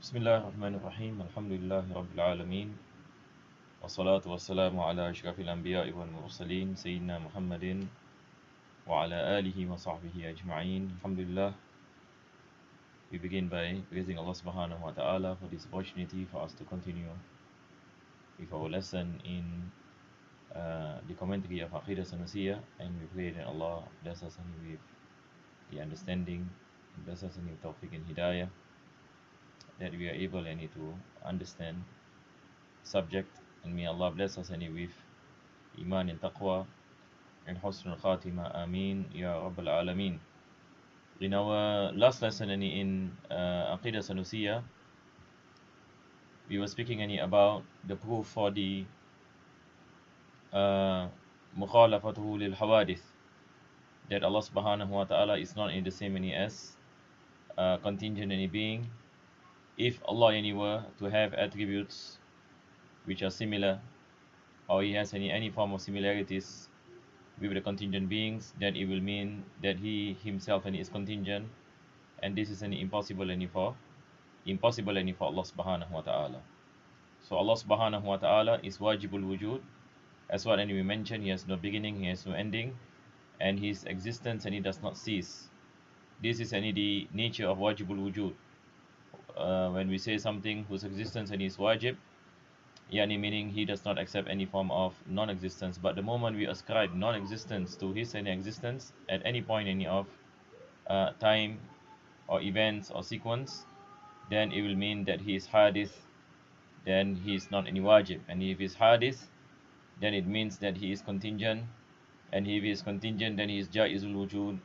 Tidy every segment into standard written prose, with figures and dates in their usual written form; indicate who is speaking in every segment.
Speaker 1: بسم الله الرحمن الرحيم الحمد لله رب العالمين والصلاة والسلام على أشرف الأنبياء والمرسلين سيدنا محمد وعلى آله وصحبه أجمعين. Alhamdulillah, we begin by praising Allah subhanahu wa ta'ala for this opportunity for us to continue with our lesson in the commentary of Aqeedah Sanusiyyah, and we pray that Allah bless us with the understanding, bless us with tawfiq and hidayah, that we are able to understand subject, and may Allah bless us with iman and taqwa and husnul khatima, ameen ya rabbal alameen. In our last lesson in Aqeedah Sanusiyyah, we were speaking about the proof for the mukhalafatuhu lil hawadith, that Allah subhanahu wa ta'ala is not the same as contingent being. If Allah were to have attributes which are similar, or he has any form of similarities with the contingent beings, then it will mean that he himself is contingent, and this is impossible for Allah subhanahu wa ta'ala. So Allah subhanahu wa ta'ala is wajibul wujud, as what we mentioned. He has no beginning, he has no ending, and his existence he does not cease. This is the nature of wajibul wujud. When we say something whose existence is wajib, meaning he does not accept any form of non-existence. But the moment we ascribe non-existence to his existence at any point of time or events or sequence, then it will mean that he is hadith, then he is not any wajib. And if he is hadith, then it means that he is contingent, and if he is contingent, then he is jaizul wujud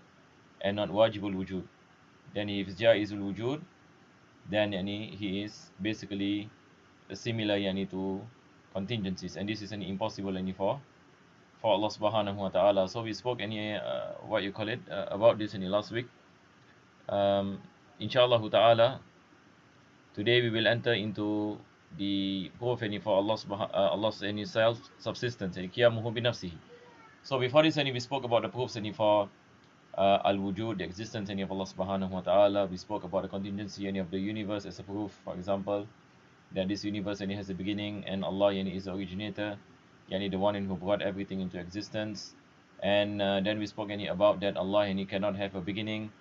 Speaker 1: and not wajibul wujud. Then if he is jaizul wujud, then he is basically similar to contingencies, and this is impossible for Allah subhanahu wa ta'ala. So we spoke about this last week. Inshallah ta'ala, today we will enter into the proof for Allah's self-subsistence, qiyamuhu bi nafsihi. So before this we spoke about the proofs for al-wujud, the existence of Allah subhanahu wa ta'ala. We spoke about the contingency of the universe as a proof, for example, that this universe has a beginning, and Allah is the originator, the one who brought everything into existence. And then we spoke about that Allah cannot have a beginning,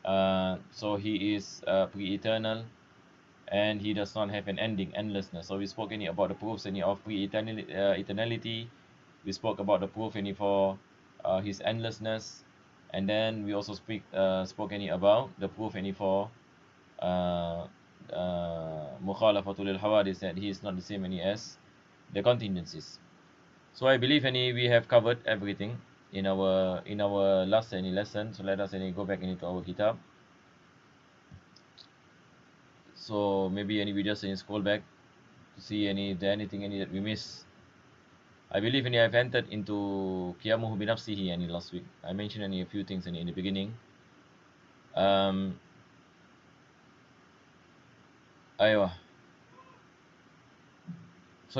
Speaker 1: so he is pre-eternal, and he does not have an ending, endlessness. So we spoke about the proofs of pre-eternality. We spoke about the proof for his endlessness, and then we also spoke about the proof for mukhalafatul lil hawadith, that he is not the same as the contingencies. So I believe we have covered everything in our last lesson. So let us go back into our kitab. So maybe we just scroll back to see anything that we miss. I believe I have entered into qiyamuhu bi nafsihi last week. I mentioned a few things in the beginning. So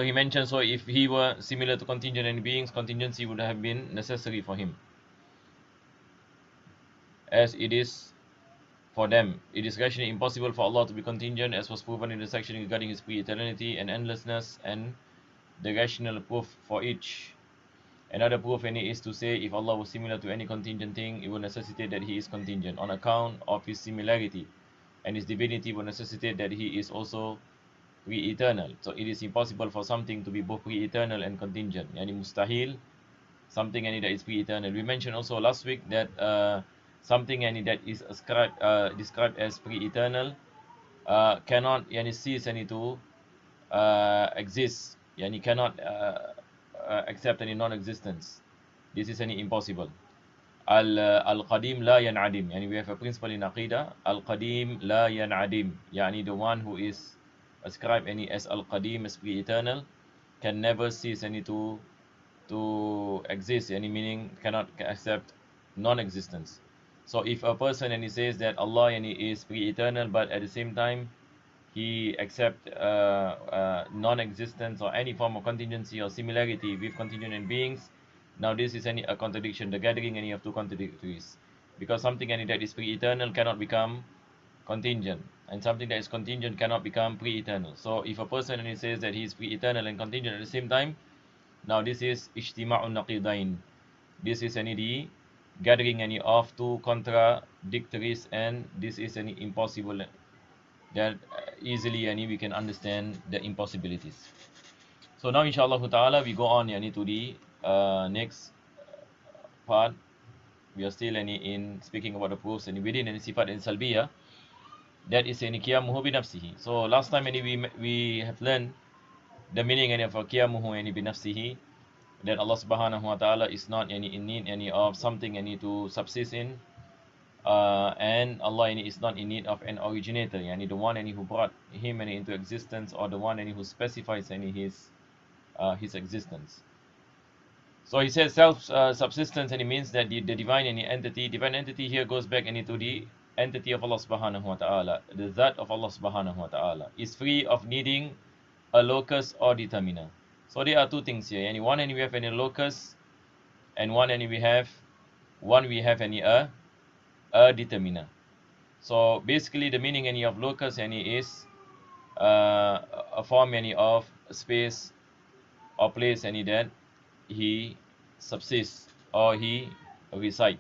Speaker 1: he mentioned, so if he were similar to contingent beings, contingency would have been necessary for him, as it is for them. It is rationally impossible for Allah to be contingent, as was proven in the section regarding his pre-eternity and endlessness, and the rational proof for each. Another proof is to say, if Allah was similar to any contingent thing, it would necessitate that he is contingent on account of his similarity, and his divinity would necessitate that he is also pre-eternal. So it is impossible for something to be both pre-eternal and contingent, mustahil, something that is pre-eternal. We mentioned also last week that something that is described as pre-eternal cannot cease to exist, cannot accept any non-existence. This is impossible. Al-qadim la yan'adim, we have a principle in Aqeedah, al-qadim la yan'adim, the one who is ascribed as al-qadim, as pre-eternal, can never cease to exist, meaning cannot accept non-existence. So if a person says that Allah is pre-eternal, but at the same time he accepts non-existence or any form of contingency or similarity with contingent beings, now this is a contradiction, the gathering of two contradictories, because something that is pre-eternal cannot become contingent, and something that is contingent cannot become pre-eternal. So if a person and he says that he is pre-eternal and contingent at the same time, now this is ijtima'un naqidain. This is any the gathering any of two contradictories, and this is any impossible that easily any we can understand the impossibilities. So now inshallah ta'ala we go on yani to the next part. We are still in speaking about the proofs and within any sifat and salbiyah, that is any qiyamuhu bi nafsihi. So last time any we have learned the meaning any of qiyamuhu any bi nafsihi, that Allah subhanahu wa ta'ala is not any in need any of something any to subsist in, and Allah any is not in need of an originator, yani the one any who brought him any into existence, or the one any who specifies any his existence. So he says self-subsistence, and it means that the divine entity here goes back into the entity of Allah subhanahu wa ta'ala. The that of Allah subhanahu wa ta'ala is free of needing a locus or determiner. So there are two things here. One and we have any locus, and one and we have any a determiner. So basically the meaning any of locus any is a form any of space or place any that he subsists or he reside.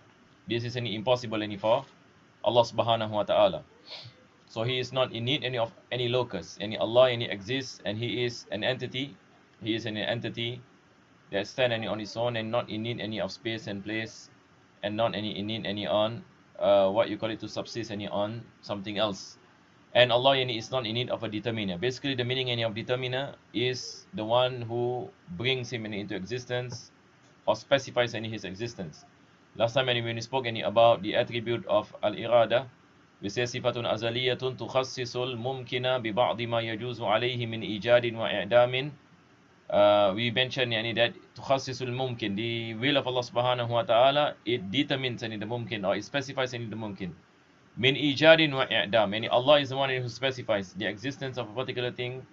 Speaker 1: This is any impossible any for Allah subhanahu wa ta'ala. So he is not in need any of any locus. Any Allah any exists, and he is an entity. He is an entity that stands any on its own and not in need any of space and place, and not any in need any on what you call it to subsist any on something else. And Allah any is not in need of a determiner. Basically the meaning any of determiner is the one who brings him any into existence or specifies any his existence. Last time when we spoke any about the attribute of al-irada, we say sifatun azaliyatun tukhassisul mumkina bi ba'di ma yajuzu alayhi min ijadin wa i'damin. We mentioned yani that tukhassisul mumkin, the will of Allah subhanahu wa ta'ala, it determines any the mumkin, or it specifies any the mumkin. Min ijadin wa i'dam, yani Allah is the one who specifies the existence of a particular thing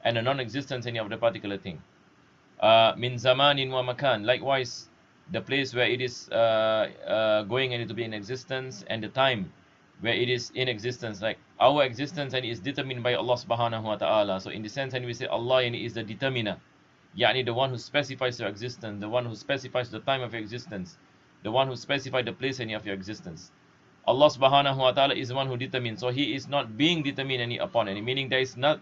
Speaker 1: and the non-existence any of the particular thing. Min zamanin wa makan, likewise the place where it is going and to be in existence, and the time where it is in existence. Like our existence and is determined by Allah subhanahu wa ta'ala. So in the sense, and we say Allah is the determiner, yani the one who specifies your existence, the one who specifies the time of your existence, the one who specifies the place any of your existence. Allah subhanahu wa ta'ala is the one who determines. So he is not being determined any upon any, meaning there is not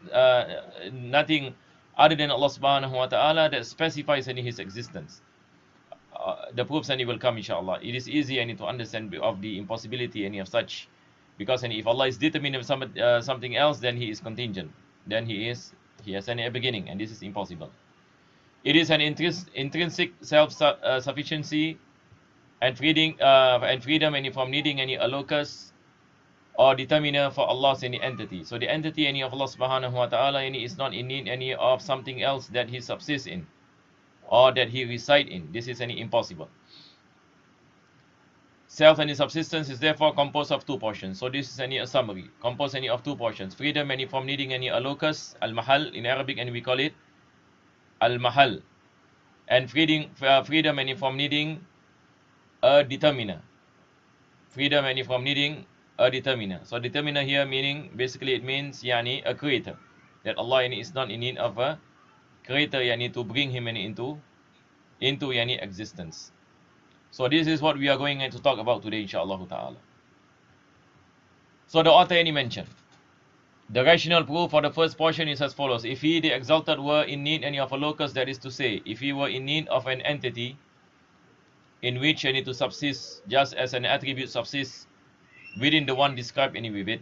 Speaker 1: nothing other than Allah subhanahu wa ta'ala that specifies any his existence. The proofs any will come inshallah. It is easy any to understand of the impossibility any of such, because any if Allah is determined of something else, then he is contingent, then he has any beginning, and this is impossible. It is an intrinsic self-sufficiency and freedom any from needing any a locus or determiner for Allah's any entity. So the entity any of Allah subhanahu wa ta'ala any is not in need any of something else that he subsists in or that he reside in. This is any impossible. Self any subsistence is therefore composed of two portions. So this is any a summary, composed any of two portions. Freedom any from needing any a locus, al-mahal in Arabic, and we call it al-mahal, and freedom any from needing a determiner. Freedom any from needing a determiner. So determiner here meaning basically it means yani a creator, that Allah yani is not in need of a creator yani to bring him yani into yani existence. So this is what we are going to talk about today inshallah ta'ala. So the author any mentioned the rational proof for the first portion is as follows. If he the exalted were in need any of a locus, that is to say, if he were in need of an entity in which any to subsist, just as an attribute subsists within the one described any with it,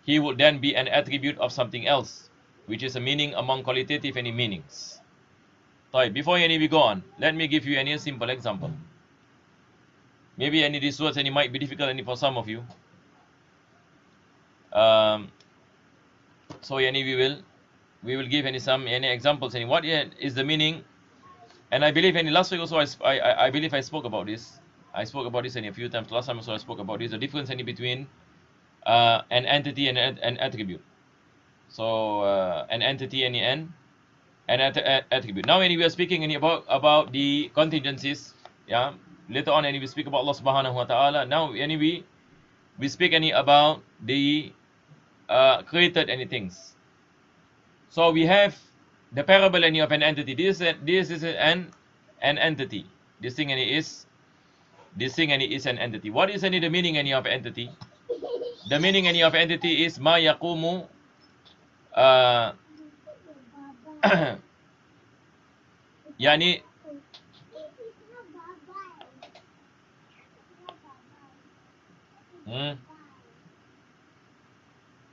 Speaker 1: he would then be an attribute of something else, which is a meaning among qualitative any meanings. Right, before any we go on, let me give you any simple example. Maybe any of these words any might be difficult any for some of you. So any we will give any some any examples any what is the meaning. And I believe any last week also I believe I spoke about this. I spoke about this any a few times. Last time also I spoke about this, the difference any between an entity and an attribute. So an entity any an attribute. Now any we are speaking any about the contingencies. Yeah. Later on any we speak about Allah subhanahu wa ta'ala. Now any we we speak any about the created any things. So we have the parable any of an entity. This is an entity. This thing any is an entity. What is any the meaning any of entity? The meaning any of entity is ma yaqumu yani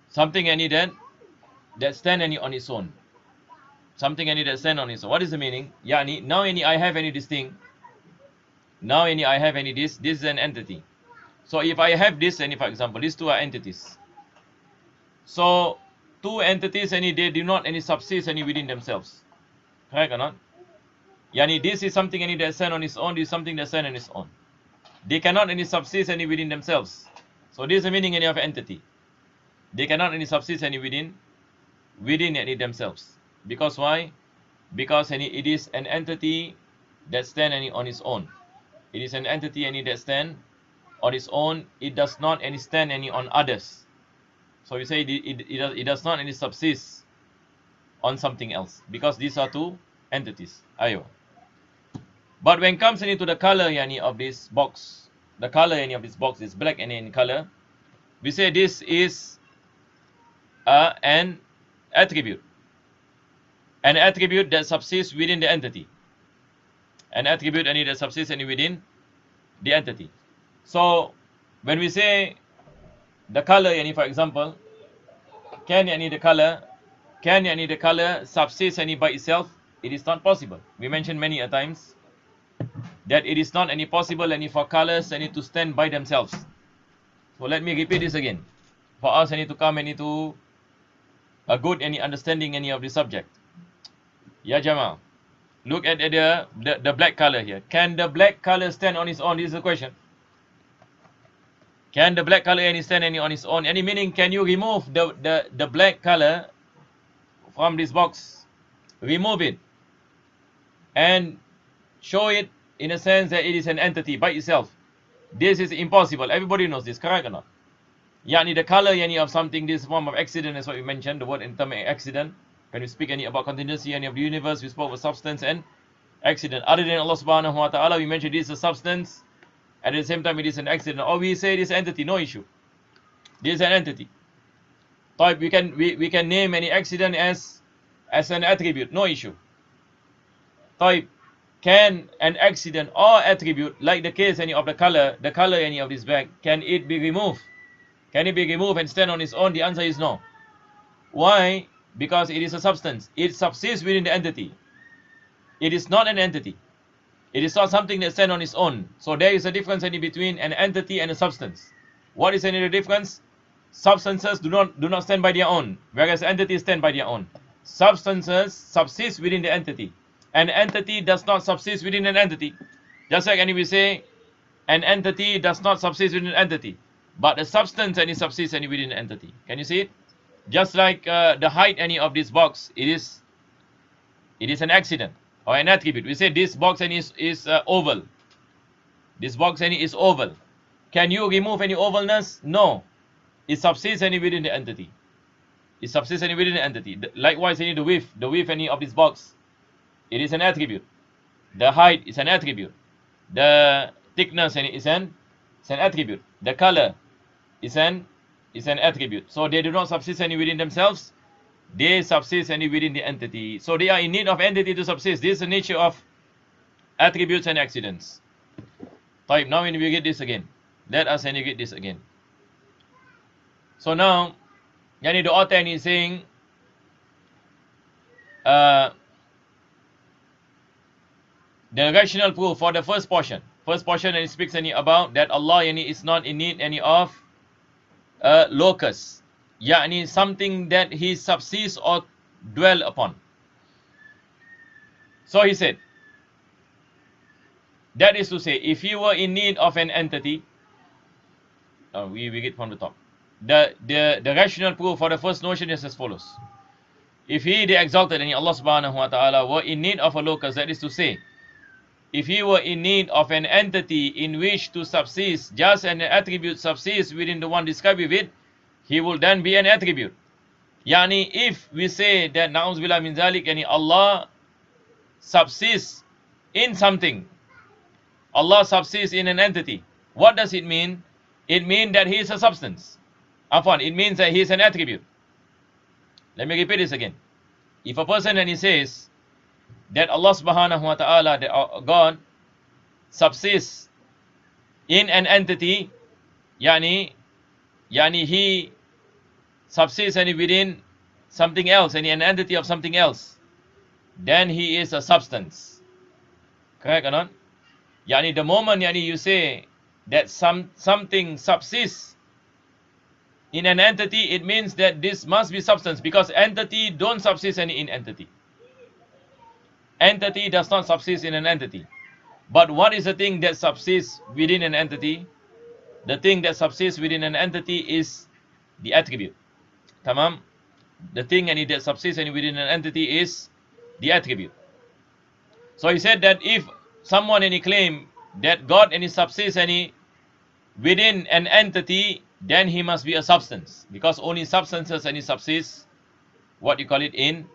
Speaker 1: something any that stand any on its own. Something any that stand on its own. What is the meaning? Yani now any I have any this thing. Now any I have any this is an entity. So if I have this any, for example, these two are entities. So two entities any they do not any subsist any within themselves. Correct or not? Yani this is something any that stand on its own, this is something that stand on its own. They cannot any subsist any within themselves. So this is the meaning any of entity. They cannot any subsist any within any themselves. Because why? Because any it is an entity that stand any on its own. It is an entity any that stand on its own. It does not any stand any on others. So we say it does not any subsist on something else, because these are two entities. Ayo. But when comes into the color yani of this box, the color any of this box is black and in color, we say this is an attribute. An attribute that subsists within the entity. An attribute any that subsists any within the entity. So when we say the color any, for example, can any the color subsist any by itself? It is not possible. We mentioned many a times that it is not any possible any for colors any to stand by themselves. So let me repeat this again, for us any to come any to a good any understanding any of the subject. Ya Jamal, look at the black color here. Can the black color stand on its own? This is the question. Can the black color any stand any on its own? Any meaning, can you remove the black color from this box? Remove it and show it in a sense that it is an entity by itself. This is impossible. Everybody knows this, correct or not? Yani the color yani of something, this form of accident is what we mentioned, the word in term of accident. When we speak any about contingency any of the universe, we spoke about substance and accident. Other than Allah subhanahu wa ta'ala, we mentioned this is a substance, at the same time it is an accident. Or we say this entity, no issue. This is an entity. Type we can name any accident as an attribute, no issue. Type can an accident or attribute, like the case any of the color any of this bag, can it be removed? Can it be removed and stand on its own? The answer is no. Why? Because it is a substance. It subsists within the entity. It is not an entity. It is not something that stands on its own. So there is a difference any between an entity and a substance. What is any difference? Substances do not stand by their own, whereas entities stand by their own. Substances subsist within the entity. An entity does not subsist within an entity. Just like we say, an entity does not subsist within an entity, but a substance any subsists any within an entity. Can you see it? Just like the height any of this box, it is an accident or an attribute. We say this box any is oval. This box any is oval. Can you remove any ovalness? No. It subsists any within the entity. It subsists any within the entity. Likewise, any the width any of this box, it is an attribute. The height is an attribute. The thickness any is an attribute. The color is an attribute. So they do not subsist any within themselves. They subsist any within the entity. So they are in need of entity to subsist. This is the nature of attributes and accidents. Type. Now when we get this again, let us get this again. So now, yani the author is saying, the rational proof for the first portion. First portion, and it speaks any about that Allah is not in need any of locus, yani something that he subsists or dwell upon. So he said, that is to say, if he were in need of an entity, we get from the top. The rational proof for the first notion is as follows. If he, the exalted, and Allah subhanahu wa ta'ala, were in need of a locus, that is to say, if he were in need of an entity in which to subsist, just an attribute subsists within the one described with it, he will then be an attribute. Yani if we say that na'uzubillah min zalik, yani Allah subsists in something, Allah subsists in an entity, what does it mean? It means that he is a substance. Afwan, it means that he is an attribute. Let me repeat this again. If a person and he says that Allah subhanahu wa ta'ala, that God subsists in an entity, yani he subsists and within something else, and an entity of something else, then he is a substance. Correct or not? Yani the moment you say that something subsists in an entity, it means that this must be substance, because entity don't subsist any in entity. Entity does not subsist in an entity. But what is the thing that subsists within an entity? The thing that subsists within an entity is the attribute. Tamam? The thing that subsists within an entity is the attribute. So he said that if someone claim that God subsists within an entity, then he must be a substance, because only substances subsist, what you call it, in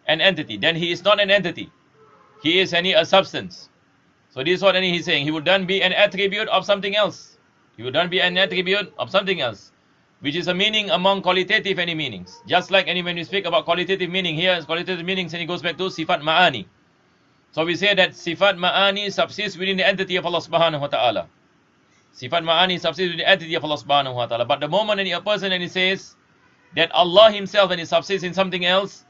Speaker 1: an entity. Then he is not an entity. He is a substance. So this is what he's saying. He would then be an attribute of something else. He would then be an attribute of something else, which is a meaning among qualitative meanings. Just like when you speak about qualitative meaning, here qualitative meanings, and it goes back to sifat ma'ani. So we say that sifat ma'ani subsists within the entity of Allah subhanahu wa ta'ala. Sifat ma'ani subsists within the entity of Allah subhanahu wa ta'ala. But the moment a person he says that Allah himself subsists in something else,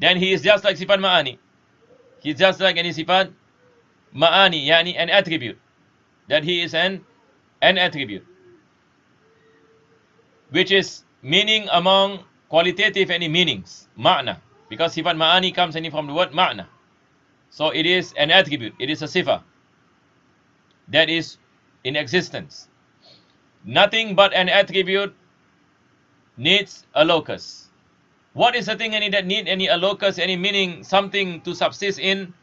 Speaker 1: then he is just like sifat ma'ani. He is just like any sifat ma'ani, yani an attribute. That he is an attribute, which is meaning among qualitative meanings, ma'na, because sifat ma'ani comes from the word ma'na. So it is an attribute, it is a sifa that is in existence. Nothing but an attribute needs a locus. What is the thing that need a locus, meaning something to subsist in?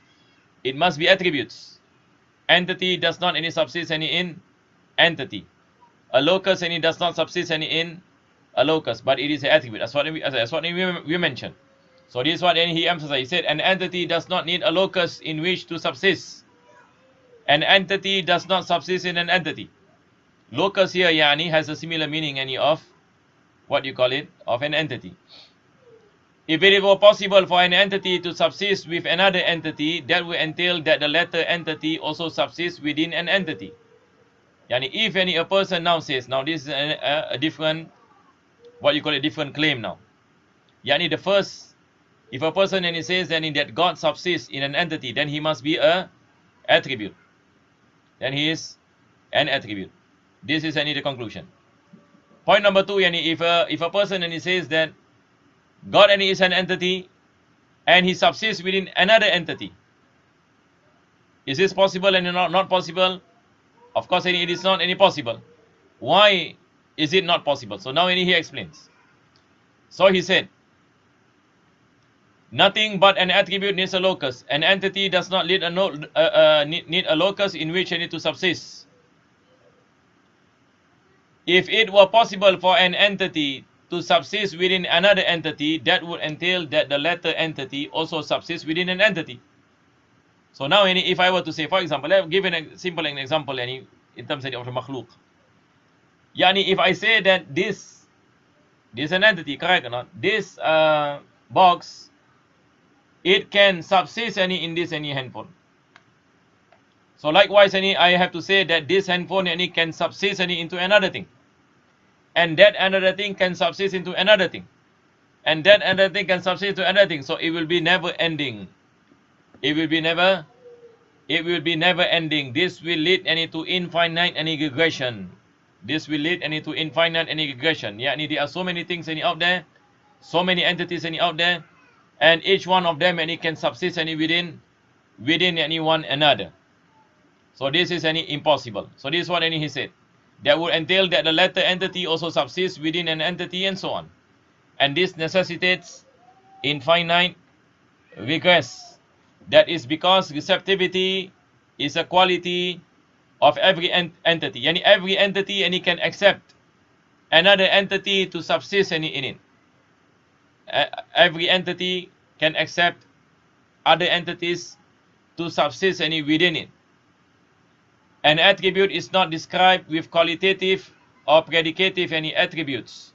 Speaker 1: It must be attributes. Entity does not subsist in entity. A locus does not subsist in a locus, but it is an attribute. That's what we mentioned. So this is what he emphasized. He said an entity does not need a locus in which to subsist. An entity does not subsist in an entity. Locus here has a similar meaning of what you call it, of an entity. If it were possible for an entity to subsist with another entity, that would entail that the latter entity also subsists within an entity. If a person now says, now this is a different, what you call a different claim now. The first, if a person says that God subsists in an entity, then he must be a attribute. Then he is an attribute. This is the conclusion. Point number 2, if a person says that God is an entity and he subsists within another entity, is this possible and not possible? Of course, it is not possible. Why is it not possible? So now he explains. So he said, nothing but an attribute needs a locus. An entity does not need a locus in which it to subsist. If it were possible for an entity to subsist within another entity, that would entail that the latter entity also subsists within an entity. So now if I were to say, for example, I'll give a simple example in terms of the makhluk. If I say that this is an entity, correct or not? This box, it can subsist in this handphone. So likewise, I have to say that this handphone can subsist into another thing. And that another thing can subsist into another thing. And that another thing can subsist into another thing. So it will be never ending. It will be never ending. This will lead to infinite regression. This will lead to infinite regression. There are so many things out there, so many entities out there, and each one of them can subsist within one another. So this is impossible. So this is what he said. That would entail that the latter entity also subsists within an entity and so on. And this necessitates infinite regress. That is because receptivity is a quality of every entity. Yani every entity and it can accept another entity to subsist in it. Every entity can accept other entities to subsist any within it. An attribute is not described with qualitative or predicative any attributes.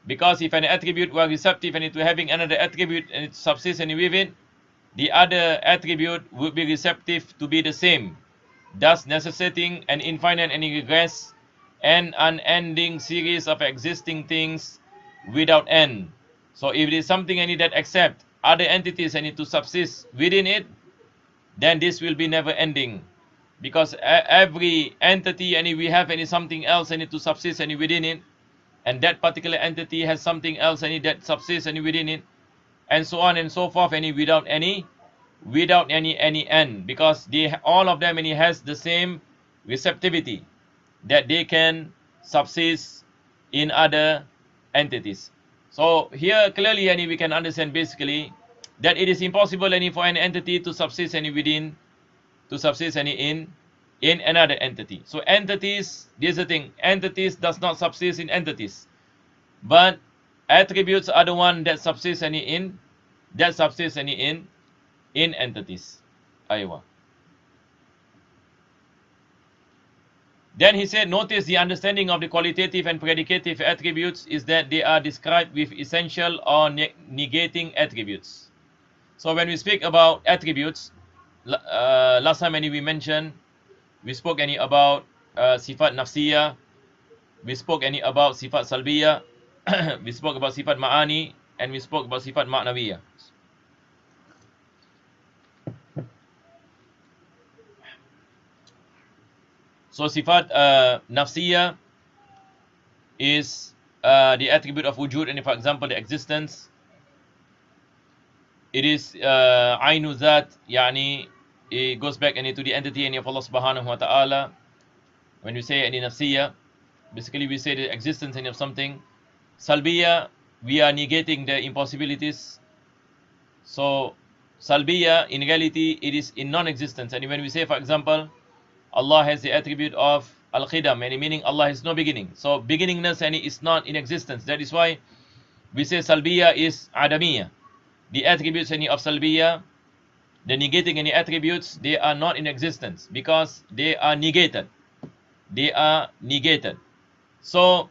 Speaker 1: Because if an attribute were receptive and to having another attribute and it subsists any within, the other attribute would be receptive to be the same, thus necessitating an infinite and regress and unending series of existing things without end. So if it is something any that accept other entities and to subsist within it, then this will be never ending, because every entity and we have any something else and to subsist any within it, and that particular entity has something else any that subsists any within it, and so on and so forth, any without any end, because they all of them any has the same receptivity that they can subsist in other entities. So here clearly any we can understand basically that it is impossible any for an entity to subsist any within, to subsist any in another entity. So entities, this is the thing, entities does not subsist in entities, but attributes are the one that subsist any in, that subsist any in entities. Aywa. Then he said, notice the understanding of the qualitative and predicative attributes is that they are described with essential or negating attributes. So when we speak about attributes, last time we mentioned, we spoke about sifat nafsiyah, we spoke about sifat salbiyah, we spoke about sifat ma'ani, and we spoke about sifat ma'nawiyah. So sifat nafsiyah is the attribute of wujud, and for example the existence. It is ainu zat, yani it goes back to the entity of Allah subhanahu wa ta'ala. When we say any nafsiyah, basically we say the existence of something. Salbiyah, we are negating the impossibilities. So salbiyah, in reality, it is in non-existence. And when we say, for example, Allah has the attribute of al-qidam, meaning Allah has no beginning. So beginningness is not in existence. That is why we say salbiyah is adamiyah. The attributes of salbiyah, the negating any attributes, they are not in existence because they are negated. They are negated. So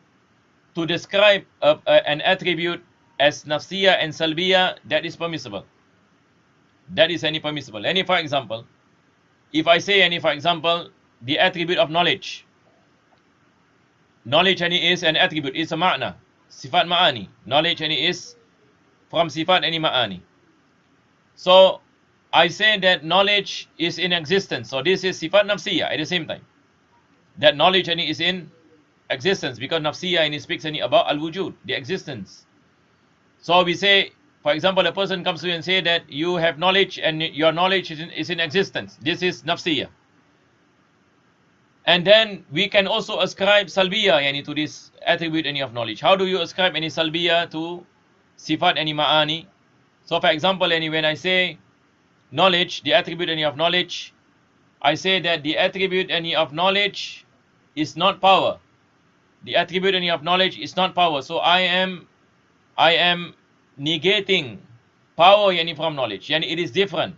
Speaker 1: to describe an attribute as nafsiyah and salbiyah, that is permissible. That is permissible. For example, if I say for example, the attribute of knowledge. Knowledge is an attribute, it's a ma'na, sifat ma'ani. Knowledge is from sifat ma'ani. So I say that knowledge is in existence. So this is sifat nafsiyah at the same time. That knowledge is in existence because nafsiyah speaks about al-wujud, the existence. So we say, for example, a person comes to you and say that you have knowledge and your knowledge is in existence. This is nafsiyah. And then we can also ascribe salbiyah to this attribute of knowledge. How do you ascribe any salbiyah to sifat ma'ani? So for example, when I say knowledge, the attribute of knowledge, I say that the attribute of knowledge is not power. The attribute of knowledge is not power. So I am negating power from knowledge. It is different.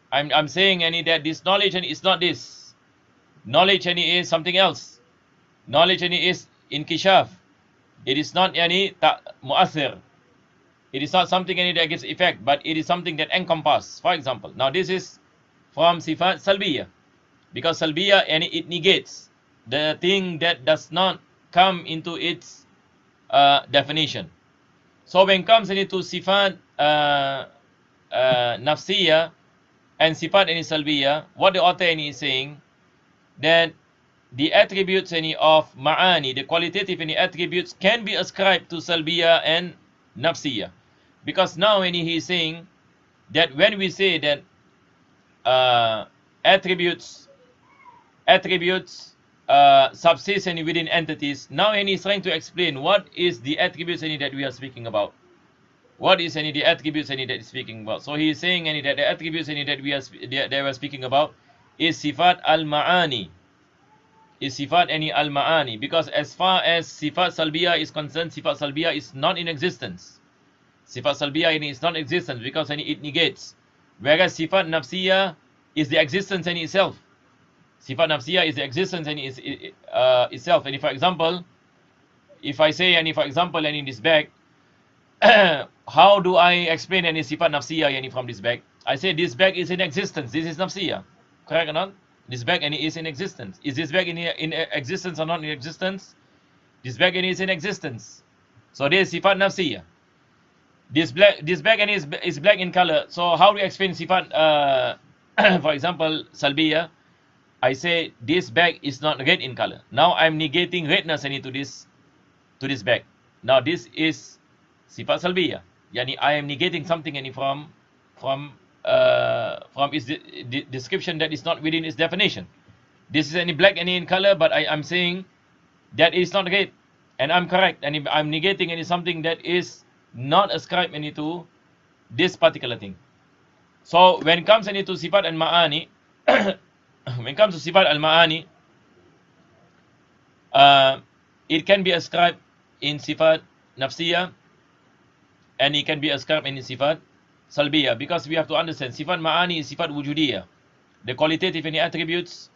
Speaker 1: I'm saying that this knowledge is not this. Knowledge is something else. Knowledge is inkishaf. It is not mu'athir. It is not something that gives effect, but it is something that encompasses. For example, now this is from sifat salbiyah, because salbiyah it negates the thing that does not come into its definition. So when it comes into sifat nafsiyah and sifat salbiyah, what the author is saying, that the attributes of ma'ani, the qualitative attributes, can be ascribed to salbiyah and nafsiyah. Because now he is saying that when we say that attributes subsist within entities, now he is trying to explain what is the attributes that we are speaking about. What is the attributes that is speaking about? So he is saying that the attributes that we are speaking about is sifat al-ma'ani. Is sifat any al-ma'ani. Because as far as sifat salbiyah is concerned, sifat salbiyah is not in existence. Sifat salbiyah ini is not existence because it negates. Whereas sifat nafsiyah is the existence in itself. Sifat nafsiyah is the existence in itself. And if, for example, if I say, and if, for example, and in this bag, how do I explain any sifat nafsiyah yani from this bag? I say this bag is in existence. This is nafsiyah. Correct or not? This bag and is in existence. Is this bag in existence or not in existence? This bag and is in existence. So this is sifat nafsiyah. This bag and is black in color. So how do we explain sifat? For example, salbiyah. I say this bag is not red in color. Now I'm negating redness into this bag. Now this is sifat salbiyah. Yani I am negating something from its description that is not within its definition. This is any black any in color, but I'm saying that it is not red, and I'm correct, and I'm negating something that is not ascribed to this particular thing. So when it comes to sifat al-ma'ani, when it comes to sifat al-ma'ani, it can be ascribed in sifat nafsiyah, and it can be ascribed in sifat salbiyah, because we have to understand sifat ma'ani is sifat wujudiyah. The qualitative any attributes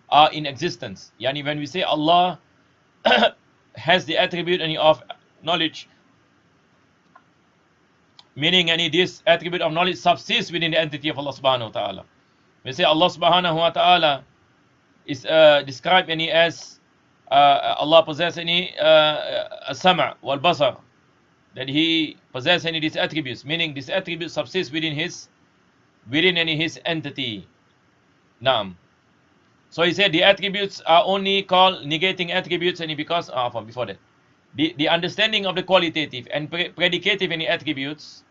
Speaker 1: are in existence. Yani when we say Allah has the attribute of knowledge, meaning this attribute of knowledge subsists within the entity of Allah subhanahu wa ta'ala. We say Allah subhanahu wa ta'ala is described as Allah possesses as-sam' wal basar, that he possesses these attributes, meaning this attribute subsists within his entity. Naam. So he said the attributes are only called negating attributes, and because before that, the understanding of the qualitative and predicative attributes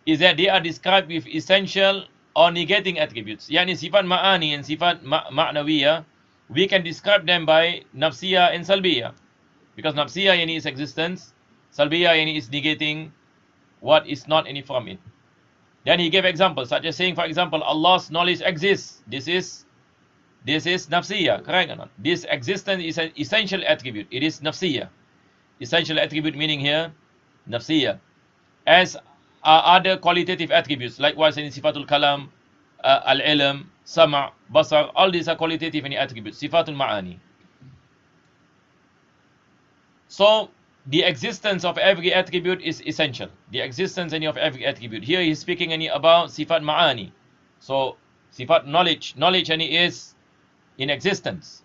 Speaker 1: is that they are described with essential or negating attributes. Yani sifat ma'ani and sifat ma'nawiyah, we can describe them by nafsiyah and salbiyah, because nafsiyah is existence, salbiyah is negating what is not any from it. Then he gave examples, such as saying, for example, Allah's knowledge exists. This is nafsiyah, correct or not? This existence is an essential attribute. It is nafsiyah. Essential attribute meaning here nafsiyah. As are other qualitative attributes, likewise in sifatul kalam, al-ilm, sama', basar, all these are qualitative attributes, sifatul ma'ani. So the existence of every attribute is essential. The existence of every attribute. Here he is speaking about sifat ma'ani. So sifat knowledge is in existence.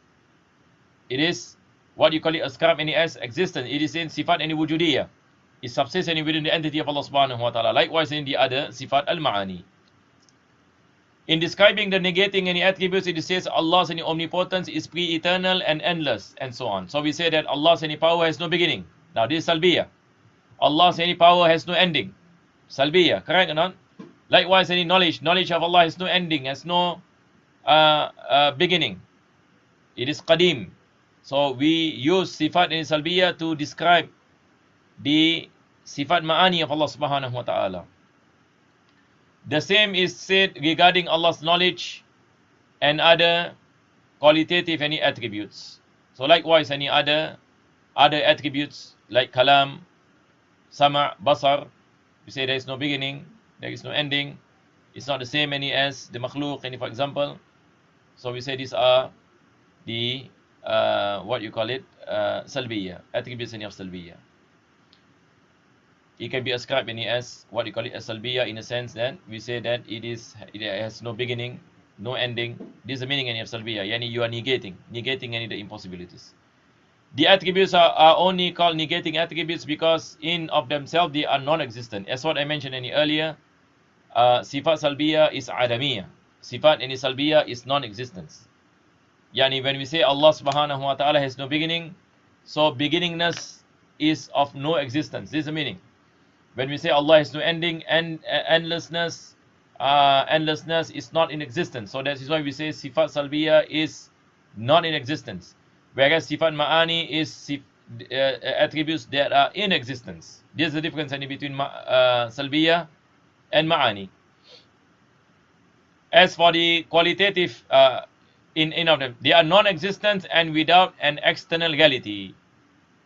Speaker 1: It is what you call it ascribe as existence. It is in sifat wujudiyah. It subsists within the entity of Allah subhanahu wa ta'ala. Likewise in the other sifat al-ma'ani. In describing the negating attributes, it says Allah's omnipotence is pre-eternal and endless, and so on. So we say that Allah's power has no beginning. Now this is salbiyah. Allah's power has no ending. Salbiyah, correct or not? Likewise knowledge of Allah has no ending, has no beginning. It is qadim. So we use sifat salbiyah to describe the sifat ma'ani of Allah subhanahu wa ta'ala. The same is said regarding Allah's knowledge and other qualitative attributes. So likewise other attributes like kalam, sama', basar, we say there is no beginning, there is no ending. It's not the same as the makhluk, for example. So we say these are the salbiyah, attributes of salbiyah. It can be ascribed as as salbiyah, in a sense that we say that it has no beginning, no ending. This is the meaning of salbiyah. Yani you are negating the impossibilities. The attributes are only called negating attributes because in of themselves they are non-existent. As what I mentioned earlier, sifat salbiyah is adamiyah. Sifat salbiyah is non-existence. Yani when we say Allah subhanahu wa ta'ala has no beginning, so beginningness is of no existence. This is the meaning. When we say Allah has no ending, and endlessness is not in existence. So that is why we say sifat salbiyah is not in existence. Whereas sifat ma'ani is attributes that are in existence. This is the difference between salbiyah and ma'ani. As for the qualitative in of them. They are non-existent and without an external reality.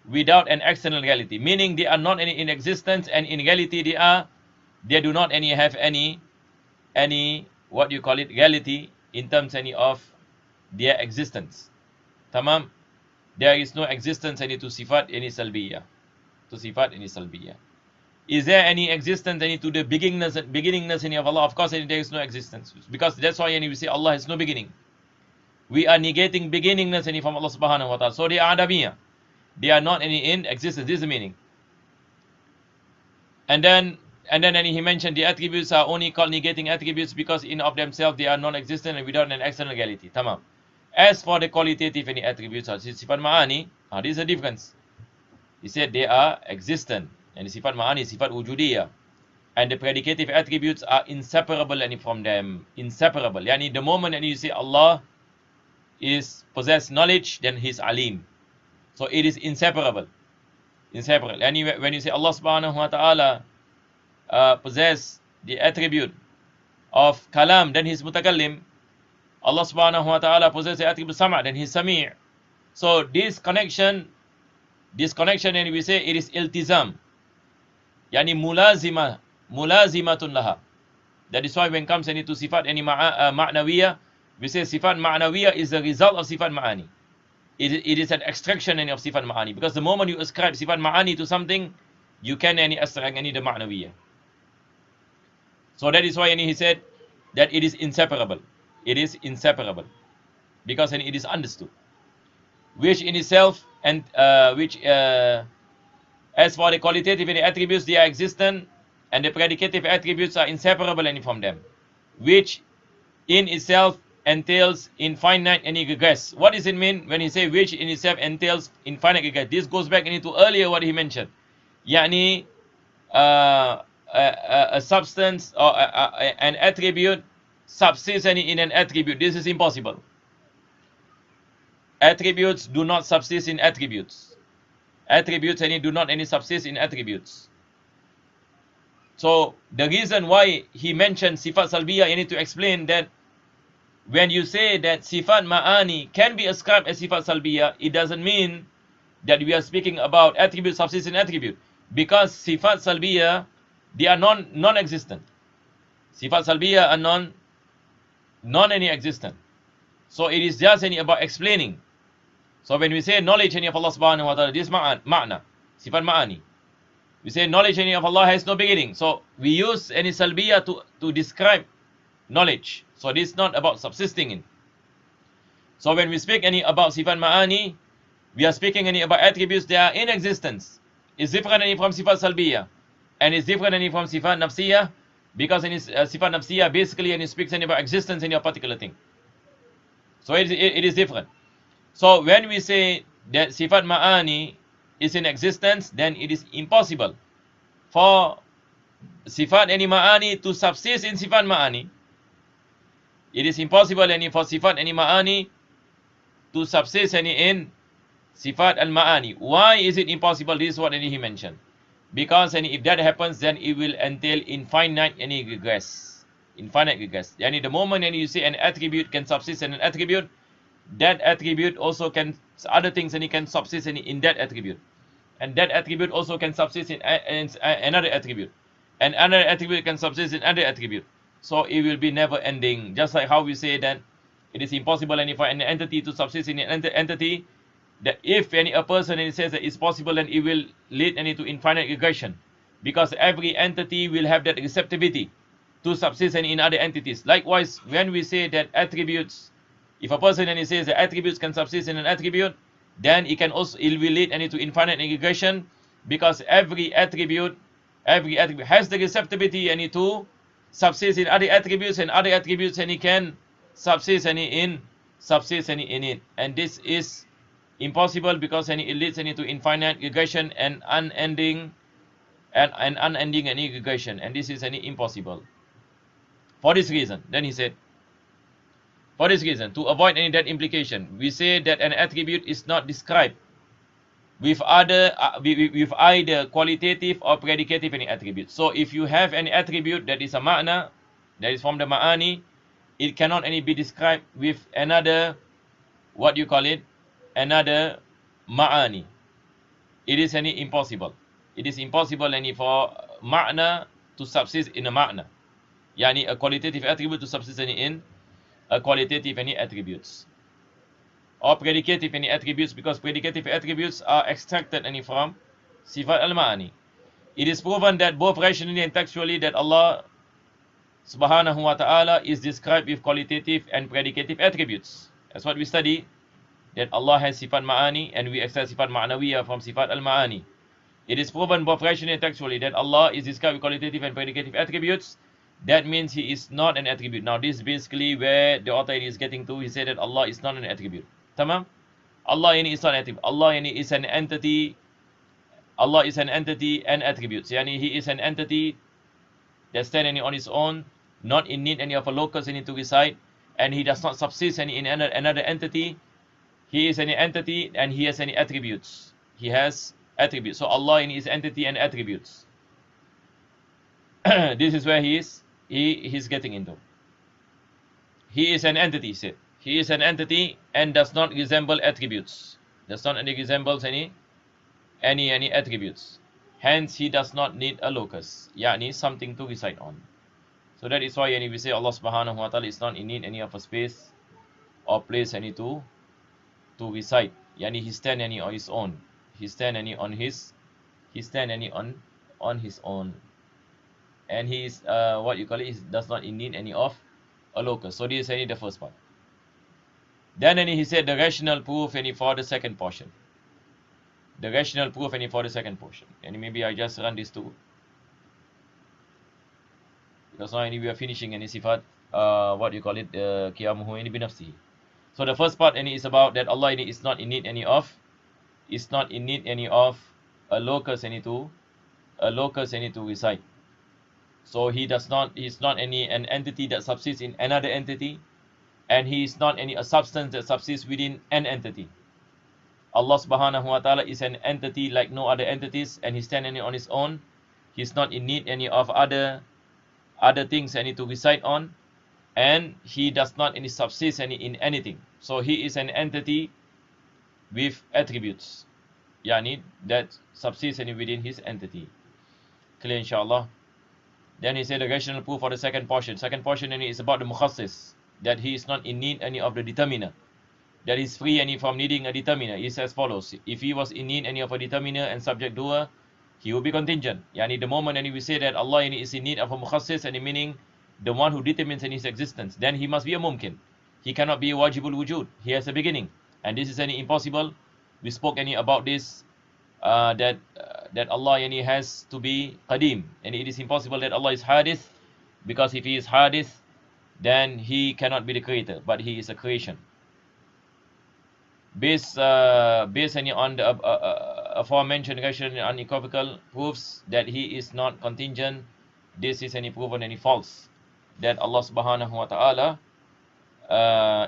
Speaker 1: Without an external reality, meaning they are not any in existence, and in reality they do not any have any what you call it reality in terms any of their existence. Tamam. There is no existence any to sifat any salbiyah. To sifat any salbiyah. Is there any existence any to the beginningness any of Allah? Of course, there is no existence, because that's why any we say Allah has no beginning. We are negating beginningness any from Allah subhanahu wa ta'ala. So they are adamiyah. They are not any in existence. This is the meaning. And then he mentioned the attributes are only called negating attributes because in of themselves they are non-existent and without an external reality. Tamam. As for the qualitative any attributes are sifat ma'ani, this is a difference. He said they are existent, and sifat ma'ani, sifat wujudiyah, and the predicative attributes are inseparable any from them. Inseparable. Yani the moment and you say Allah is possess knowledge, then He's alim. So it is inseparable. Inseparable. And when you say Allah subhanahu wa ta'ala possess the attribute of kalam, then He's mutakallim. Allah subhanahu wa ta'ala possesses the attribute sama', then He's sami'. So this connection and we say it is iltizam. Yani mulazimatun laha. That is why when comes any to sifat any ma'nawiyah, we say sifat ma'nawiyah is the result of sifat ma'ani. It is an extraction any of sifat ma'ani, because the moment you ascribe sifat ma'ani to something, you can any extract any the ma'nawiyah. So that is why he said that it is inseparable. It is inseparable because it is understood, which in itself and as for the qualitative and the attributes, they are existent, and the predicative attributes are inseparable any from them, which in itself entails infinite any regress. What does it mean when he say which in itself entails infinite regress? This goes back into earlier what he mentioned. Yani a substance or an attribute subsists in an attribute. This is impossible. Attributes do not subsist in attributes. Attributes do not subsist in attributes. So the reason why he mentioned sifat salbiyah, you need to explain that when you say that sifat ma'ani can be ascribed as sifat salbiyah, it doesn't mean that we are speaking about attribute subsist in attribute, because sifat salbiyah, they are non-existent. Sifat salbiyah are non-existent. So it is just about explaining. So when we say knowledge of Allah subhanahu wa ta'ala, this ma'na, sifat ma'ani. We say knowledge of Allah has no beginning. So we use any salbiyah to describe knowledge. So this is not about subsisting in. So when we speak about sifat ma'ani, we are speaking about attributes that are in existence. It's different from sifat salbiyah, and it's different from sifat nafsiyah, because sifat nafsiyah basically it speaks about existence in a particular thing. So it is different. So when we say that sifat ma'ani is in existence, then it is impossible for sifat ma'ani to subsist in sifat ma'ani. It is impossible for sifat ma'ani to subsist in sifat al-ma'ani. Why is it impossible? This is what he mentioned. Because if that happens, then it will entail infinite regress. Infinite regress. The moment you say an attribute can subsist in an attribute, that attribute also can, other things can subsist in that attribute. And that attribute also can subsist in another attribute. And another attribute can subsist in another attribute. So it will be never ending. Just like how we say that it is impossible for an entity to subsist in an entity, that if a person says that it's possible, then it will lead to infinite regression, because every entity will have that receptivity to subsist in other entities. Likewise, when we say that attributes, if a person says that attributes can subsist in an attribute, then it will lead to infinite regression, because every attribute has the receptivity to subsist in other attributes, and other attributes can subsist in it. And this is impossible, because it leads to infinite regression and unending regression, and this is impossible. For this reason, then he said, for this reason, to avoid that implication, we say that an attribute is not described with either qualitative or predicative attribute. So if you have an attribute that is a ma'na, that is from the ma'ani, it cannot any be described with another, what you call it, another ma'ani. It is any impossible. It is impossible any for ma'na to subsist in a ma'na. Yani a qualitative attribute to subsist any in a qualitative any attributes. Or predicative any attributes, because predicative attributes are extracted any from sifat al-ma'ani. It is proven that both rationally and textually that Allah subhanahu wa ta'ala is described with qualitative and predicative attributes. That's what we study, that Allah has sifat ma'ani and we extract sifat ma'nawiyah from sifat al-ma'ani. It is proven both rationally and textually that Allah is described with qualitative and predicative attributes. That means He is not an attribute. Now this is basically where the author is getting to. He said that Allah is not an attribute. Tamam? Allah ini is not an attribute. Allah ini is an entity. Allah is an entity and attributes. Yani He is an entity that stands on His own, not in need any of a locus any to reside, and He does not subsist any in another entity. He is an entity and He has any attributes. He has attributes. So Allah in His entity and attributes. This is where He is getting into. He is an entity, he said. He is an entity and does not resemble attributes. Does not resemble any attributes. Hence He does not need a locus. Yani something to reside on. So that is why we say Allah subhanahu wa ta'ala is not in need any of a space or place any to reside. Yani He stand any on His own. He stand any on His own. And He is what you call it, He does not in need any of a locus. So this is any the first part. Then He said the rational proof any for the second portion. The rational proof any for the second portion. And maybe I just run this too, because now we are finishing any sifat, what you call it, qiyamuhu any binafsihi. So the first part is about that Allah is not in need any of a locus any to reside. So He is not an entity that subsists in another entity, and He is not a substance that subsists within an entity. Allah subhanahu wa ta'ala is an entity like no other entities, and He stands on His own. He is not in need any of other things to reside on, and He does not subsist in anything. So He is an entity with attributes, yani that subsists within His entity. Clear inshallah. Then he said the rational proof for the second portion. Second portion is about the mukhassis, that he is not in need any of the determiner, that is free from needing a determiner. It is as follows: if he was in need any of a determiner and subject doer, he will be contingent. Yani the moment we say that Allah is in need of a mukhassis, and meaning the one who determines his existence, then he must be a mumkin. He cannot be a wajibul wujud. He has a beginning, and this is impossible. We spoke about this, that Allah has to be qadim, and it is impossible that Allah is hadith, because if He is hadith, then He cannot be the creator, but He is a creation. Based on the aforementioned rational and unequivocal proofs that He is not contingent, this is proven false, that Allah subhanahu wa ta'ala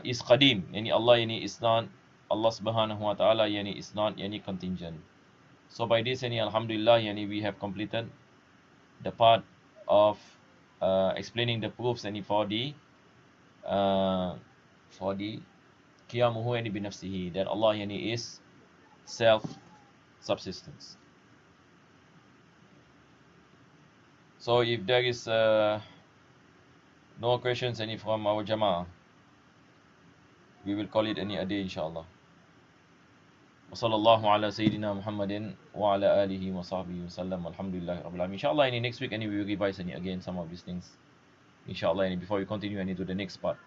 Speaker 1: is qadim, Allah is not, Allah subhanahu wa ta'ala is not contingent. So by this alhamdulillah we have completed the part of explaining the proofs for the qiyamuhu binafsihi, that Allah is self-subsistence. So if there is no questions from our jama'ah, we will call it a day inshallah. Wa sallallahu ala sayyidina Muhammadin wa ala alihi wa sahbihi wa sallam. Alhamdulillah rabbil alamin. Inshallah next week we will revise again some of these things inshallah, before we continue to the next part.